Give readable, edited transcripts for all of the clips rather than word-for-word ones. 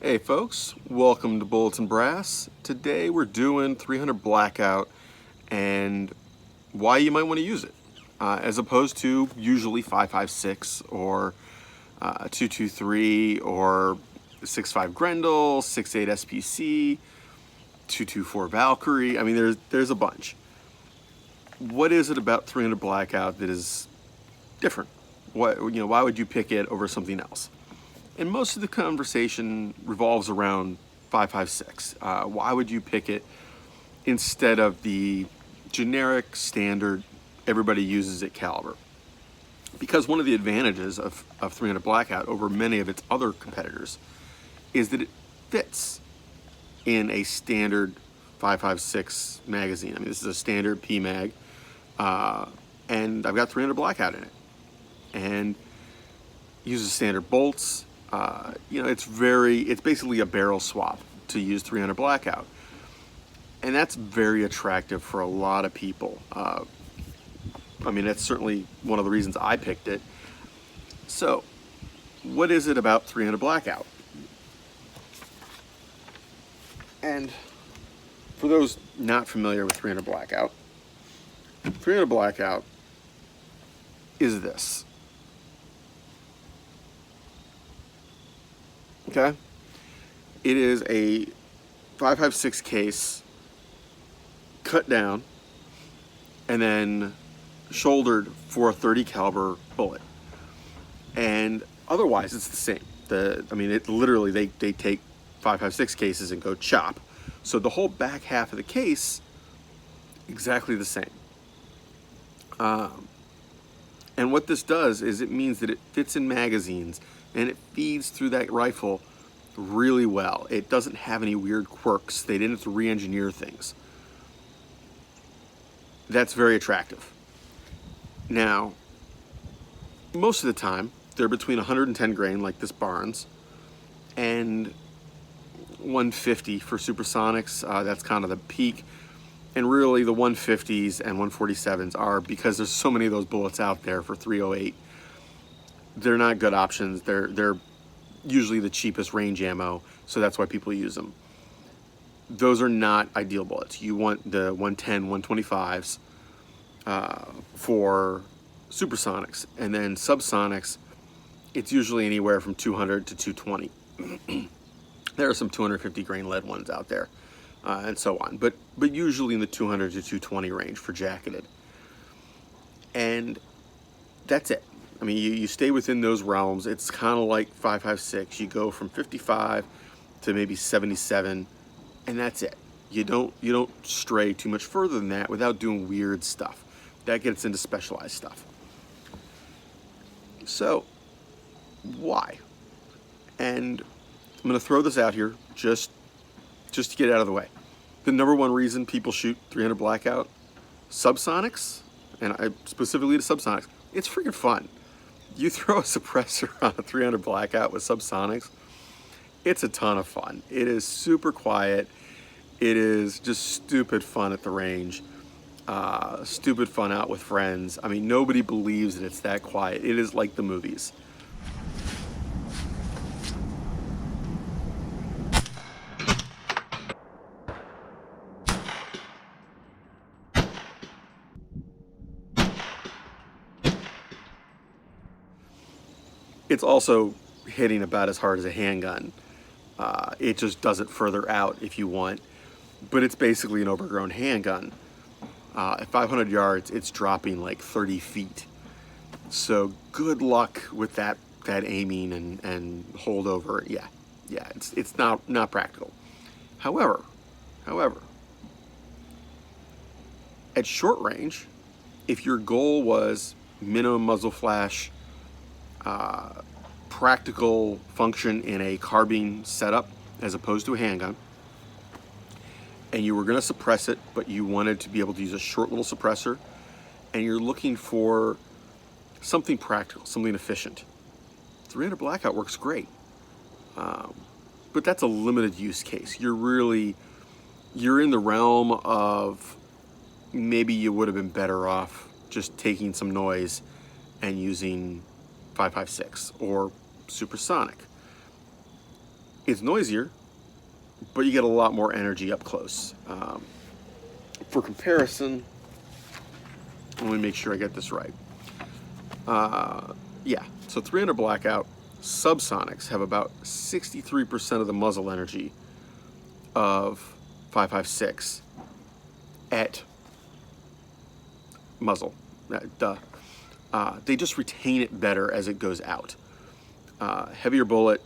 Hey folks, welcome to Bullets and Brass. Today we're doing 300 Blackout and why you might want to use it, as opposed to usually 5.56 or 223 or 6.5 Grendel, 6.8 SPC, 224 Valkyrie. I mean, there's a bunch. What is it about 300 Blackout that is different? Why would you pick it over something else? And most of the conversation revolves around 5.56. Why would you pick it instead of the generic standard everybody uses at caliber? Because one of the advantages of 300 Blackout over many of its other competitors is that it fits in a standard 5.56 magazine. I mean, this is a standard PMag, and I've got 300 Blackout in it. And uses standard bolts. It's basically a barrel swap to use 300 Blackout. And that's very attractive for a lot of people. That's certainly one of the reasons I picked it. So, what is it about 300 Blackout? And for those not familiar with 300 Blackout, 300 Blackout is this. Okay, it is a 5.56 case cut down and then shouldered for a 30 caliber bullet, and otherwise it's the same. They take 5.56 cases and go chop, so the whole back half of the case exactly the same. And what this does is it means that it fits in magazines and it feeds through that rifle really well. It doesn't have any weird quirks. They didn't have to re-engineer things. That's very attractive. Now, most of the time, they're between 110 grain, like this Barnes, and 150 for supersonics. That's kind of the peak. And really, the 150s and 147s are, because there's so many of those bullets out there for 308, they're not good options. They're usually the cheapest range ammo, so that's why people use them. Those are not ideal bullets. You want the 110, 125s for supersonics, and then subsonics, it's usually anywhere from 200 to 220. There are some 250 grain lead ones out there, and so on, but usually in the 200 to 220 range for jacketed. And that's it. I mean, you stay within those realms. It's kind of like 5.56. You go from 55 to maybe 77, and that's it. You don't stray too much further than that without doing weird stuff. That gets into specialized stuff. So, why? And I'm going to throw this out here just to get it out of the way. The number one reason people shoot 300 Blackout, subsonics, and I specifically to subsonics, it's freaking fun. You throw a suppressor on a 300 Blackout with subsonics, it's a ton of fun. It is super quiet. It is just stupid fun at the range. Stupid fun out with friends. I mean, nobody believes that it's that quiet. It is like the movies. It's also hitting about as hard as a handgun. It just does it further out if you want, but it's basically an overgrown handgun. At 500 yards, it's dropping like 30 feet. So good luck with that aiming and holdover. Yeah, it's not practical. However, at short range, if your goal was minimum muzzle flash, practical function in a carbine setup as opposed to a handgun, and you were going to suppress it, but you wanted to be able to use a short little suppressor, and you're looking for something practical, something efficient, 300 Blackout works great. But that's a limited use case. You're in the realm of maybe you would have been better off just taking some noise and using 5.56 or supersonic. It's noisier, but you get a lot more energy up close. For comparison, let me make sure I get this right. Yeah, so 300 blackout, subsonics have about 63% of the muzzle energy of 5.56 at muzzle. They just retain it better as it goes out. Heavier bullet,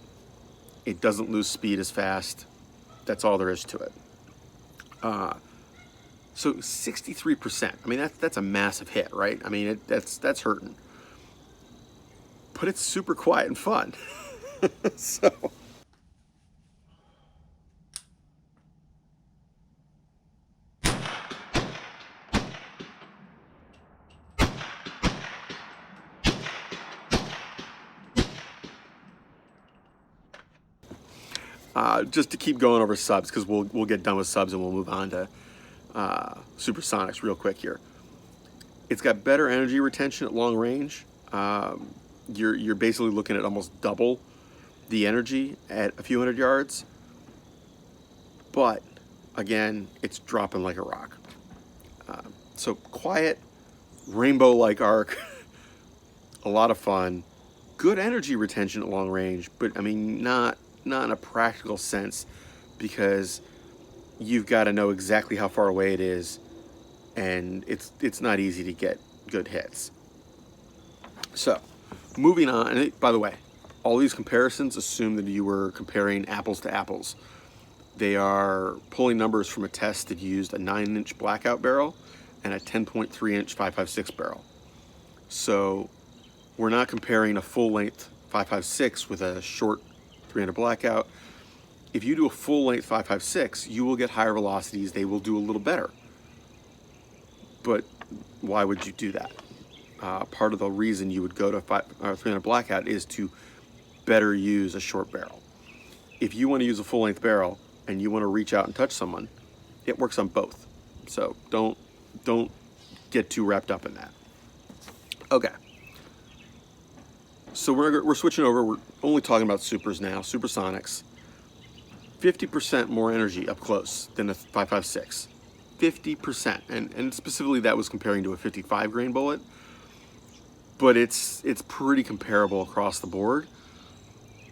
it doesn't lose speed as fast. That's all there is to it. So 63%. I mean, that's a massive hit, right? I mean, that's hurting. But it's super quiet and fun. So. Just to keep going over subs, because we'll get done with subs and we'll move on to supersonics real quick here. It's got better energy retention at long range. You're basically looking at almost double the energy at a few hundred yards. But again, it's dropping like a rock. So quiet, rainbow-like arc, a lot of fun, good energy retention at long range, but I mean not in a practical sense, because you've got to know exactly how far away it is, and it's not easy to get good hits. So, moving on, and by the way, all these comparisons assume that you were comparing apples to apples. They are pulling numbers from a test that used a 9-inch blackout barrel and a 10.3-inch 5.56 barrel. So, we're not comparing a full-length 5.56 with a short 300 blackout. If you do a full-length 5.56, you will get higher velocities. They will do a little better. But why would you do that? Part of the reason you would go to 300 blackout is to better use a short barrel. If you want to use a full-length barrel and you want to reach out and touch someone, it works on both. So don't get too wrapped up in that. Okay. So we're switching over. We're only talking about supers now, supersonics. 50% more energy up close than a 5.56. 50%, and specifically that was comparing to a 55 grain bullet, but it's pretty comparable across the board.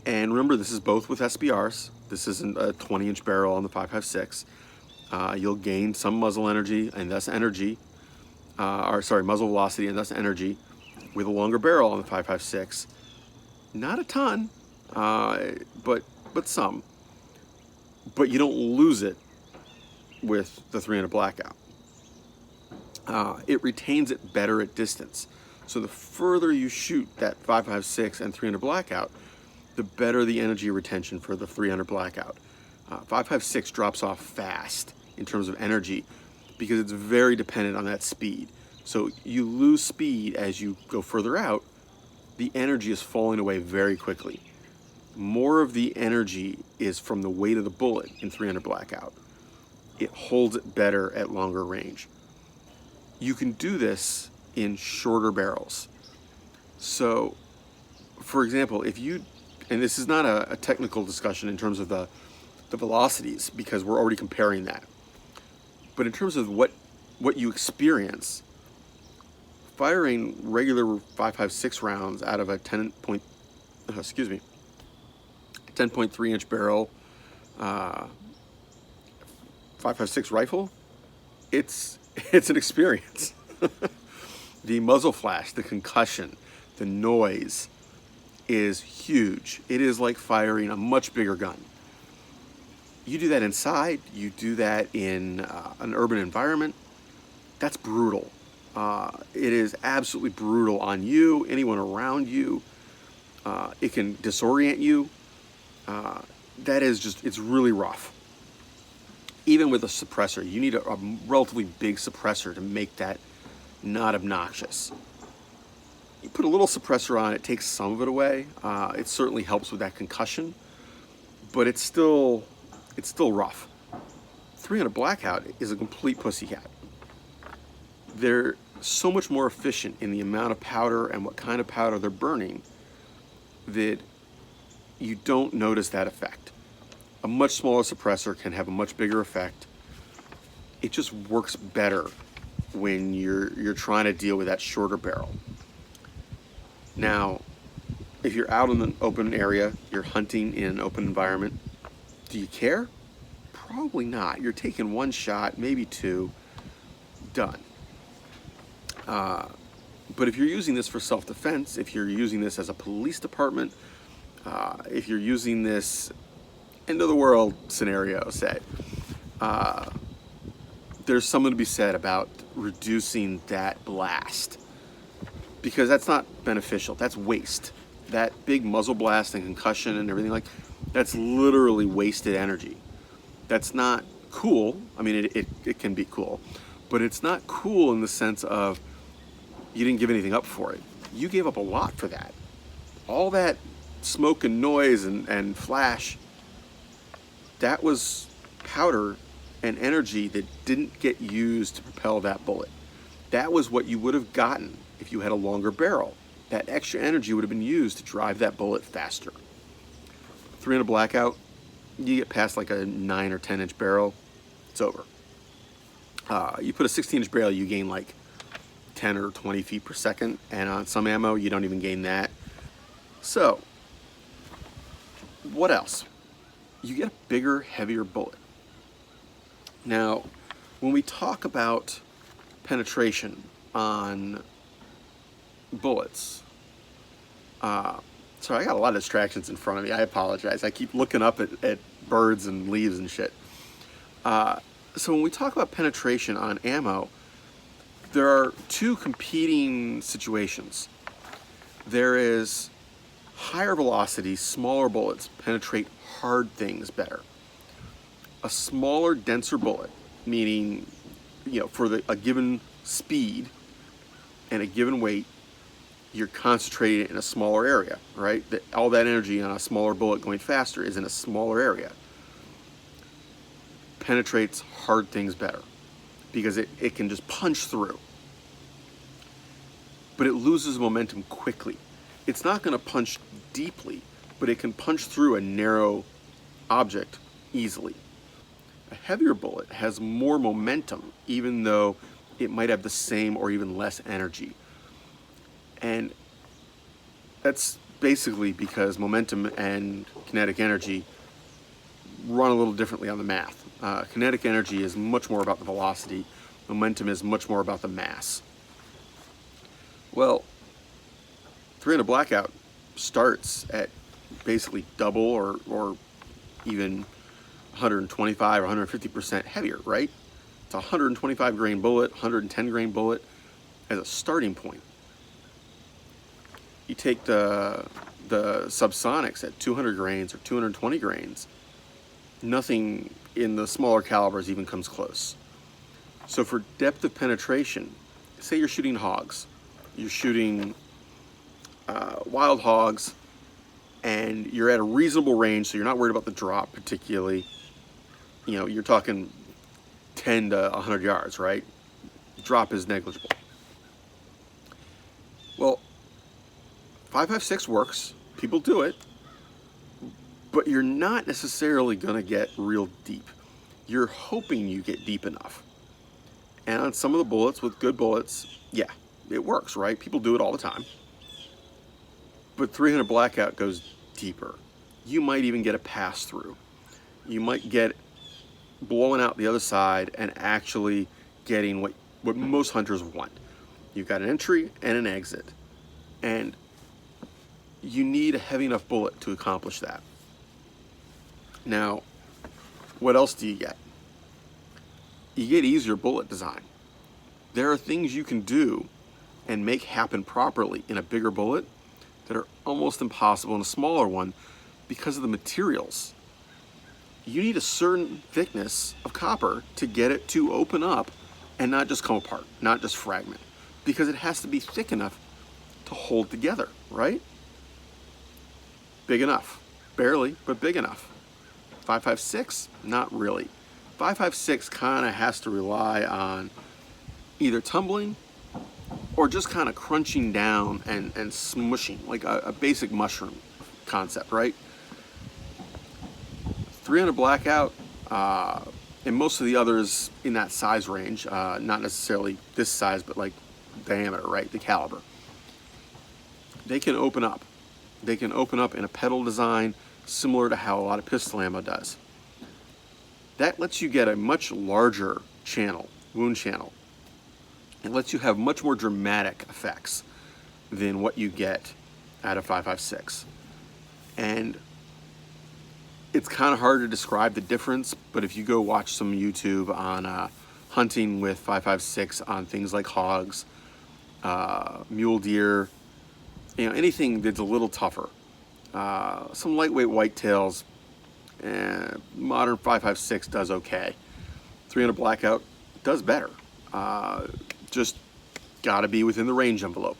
And remember, this is both with SBRs. This isn't a 20-inch barrel on the 5.56. You'll gain some muzzle energy and thus muzzle velocity and thus energy with a longer barrel on the 5.56. Not a ton, but some. But you don't lose it with the 300 blackout. It retains it better at distance. So the further you shoot that 5.56 and 300 blackout, the better the energy retention for the 300 blackout. 5.56 drops off fast in terms of energy because it's very dependent on that speed. So you lose speed as you go further out. The energy is falling away very quickly. More of the energy is from the weight of the bullet in 300 blackout. It holds it better at longer range. You can do this in shorter barrels. So, for example, if you, and this is not a technical discussion in terms of the velocities, because we're already comparing that. But in terms of what you experience, firing regular 5.56 rounds out of a 10.3-inch barrel 5.56 rifle, it's an experience. The muzzle flash, the concussion, the noise is huge. It is like firing a much bigger gun. You do that inside, you do that in an urban environment, that's brutal. It is absolutely brutal on you, anyone around you. It can disorient you. That is just, it's really rough. Even with a suppressor, you need a relatively big suppressor to make that not obnoxious. You put a little suppressor on, it takes some of it away. It certainly helps with that concussion, but it's still rough. 300 blackout is a complete pussycat. They're so much more efficient in the amount of powder and what kind of powder they're burning that you don't notice that effect. A much smaller suppressor can have a much bigger effect. It just works better when you're trying to deal with that shorter barrel. Now, if you're out in an open area, you're hunting in an open environment, do you care? Probably not. You're taking one shot, maybe two, done. But if you're using this for self-defense, if you're using this as a police department, if you're using this end of the world scenario, say, there's something to be said about reducing that blast, because that's not beneficial. That's waste. That big muzzle blast and concussion and everything, like, that's literally wasted energy. That's not cool. I mean, it can be cool, but it's not cool in the sense of you didn't give anything up for it. You gave up a lot for that. All that smoke and noise and flash, that was powder and energy that didn't get used to propel that bullet. That was what you would have gotten if you had a longer barrel. That extra energy would have been used to drive that bullet faster. 300 blackout, you get past like a 9 or 10 inch barrel, it's over. You put a 16 inch barrel, you gain like 10 or 20 feet per second, and on some ammo, you don't even gain that. So, what else? You get a bigger, heavier bullet. Now, when we talk about penetration on bullets, sorry, I got a lot of distractions in front of me. I apologize. I keep looking up at birds and leaves and shit. So when we talk about penetration on ammo, there are two competing situations. There is higher velocity, smaller bullets penetrate hard things better. A smaller, denser bullet, meaning, for a given speed and a given weight, you're concentrated in a smaller area, right? All that energy on a smaller bullet going faster is in a smaller area. Penetrates hard things better because it can just punch through. But it loses momentum quickly. It's not going to punch deeply, but it can punch through a narrow object easily. A heavier bullet has more momentum, even though it might have the same or even less energy. And that's basically because momentum and kinetic energy run a little differently on the math. Kinetic energy is much more about the velocity. Momentum is much more about the mass. Well, 300 blackout starts at basically double or even 125 or 150% heavier, right? It's a 125 grain bullet, 110 grain bullet as a starting point. You take the subsonics at 200 grains or 220 grains, nothing in the smaller calibers even comes close. So for depth of penetration, say you're shooting hogs, you're shooting wild hogs, and you're at a reasonable range, so you're not worried about the drop particularly. You're talking 10 to 100 yards, right? Drop is negligible. Well, 5.56 works. People do it. But you're not necessarily going to get real deep. You're hoping you get deep enough. And on some of the bullets, with good bullets, yeah, it works, right? People do it all the time. But 300 blackout goes deeper. You might even get a pass through. You might get blowing out the other side and actually getting what most hunters want. You've got an entry and an exit. And you need a heavy enough bullet to accomplish that. Now, what else do you get? You get easier bullet design. There are things you can do and make happen properly in a bigger bullet that are almost impossible in a smaller one because of the materials. You need a certain thickness of copper to get it to open up and not just come apart, not just fragment, because it has to be thick enough to hold together, right? Big enough. Barely, but big enough. 5.56? Not really. 5.56 kind of has to rely on either tumbling or just kind of crunching down and smushing, like a basic mushroom concept, right? 300 blackout, and most of the others in that size range, not necessarily this size, but like diameter, right? The caliber. They can open up. They can open up in a pedal design similar to how a lot of pistol ammo does. That lets you get a much larger channel, wound channel. It lets you have much more dramatic effects than what you get out of 5.56. And it's kind of hard to describe the difference, but if you go watch some YouTube on hunting with 5.56 on things like hogs, mule deer, you know, anything that's a little tougher, some lightweight whitetails, modern 5.56 does okay. 300 blackout does better. Just got to be within the range envelope,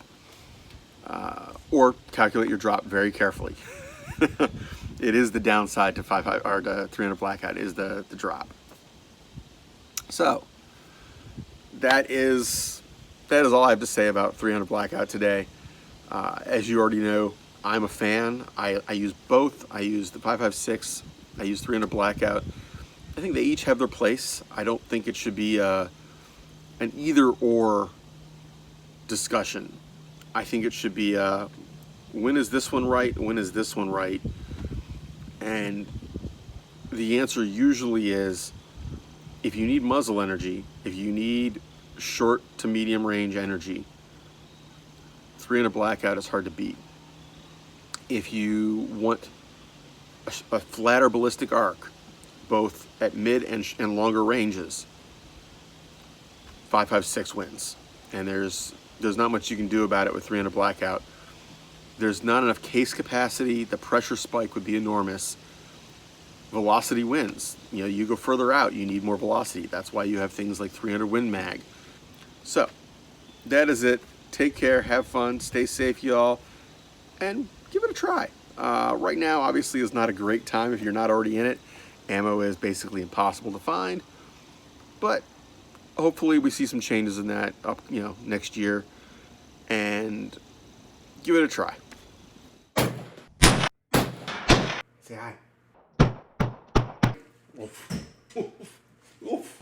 or calculate your drop very carefully. It is the downside to 5.5 or to 300 blackout is the drop. So that is all I have to say about 300 blackout today. As you already know, I'm a fan. I use both. I use the 5.56. I use 300 blackout. I think they each have their place. I don't think it should be an either or discussion. I think it should be when is this one right? When is this one right? And the answer usually is, if you need muzzle energy, if you need short to medium range energy, 300 blackout is hard to beat. If you want a flatter ballistic arc, both at mid and longer ranges, 5.56 wins. And there's not much you can do about it with 300 blackout. There's not enough case capacity. The pressure spike would be enormous. Velocity wins. You know, you go further out, you need more velocity. That's why you have things like 300 Win Mag. So that is it. Take care, have fun, stay safe, y'all, and give it a try. Right now, obviously, is not a great time if you're not already in it. Ammo is basically impossible to find, but hopefully we see some changes in that up, you know, next year, and give it a try. Say hi. Oof. Oof. Oof.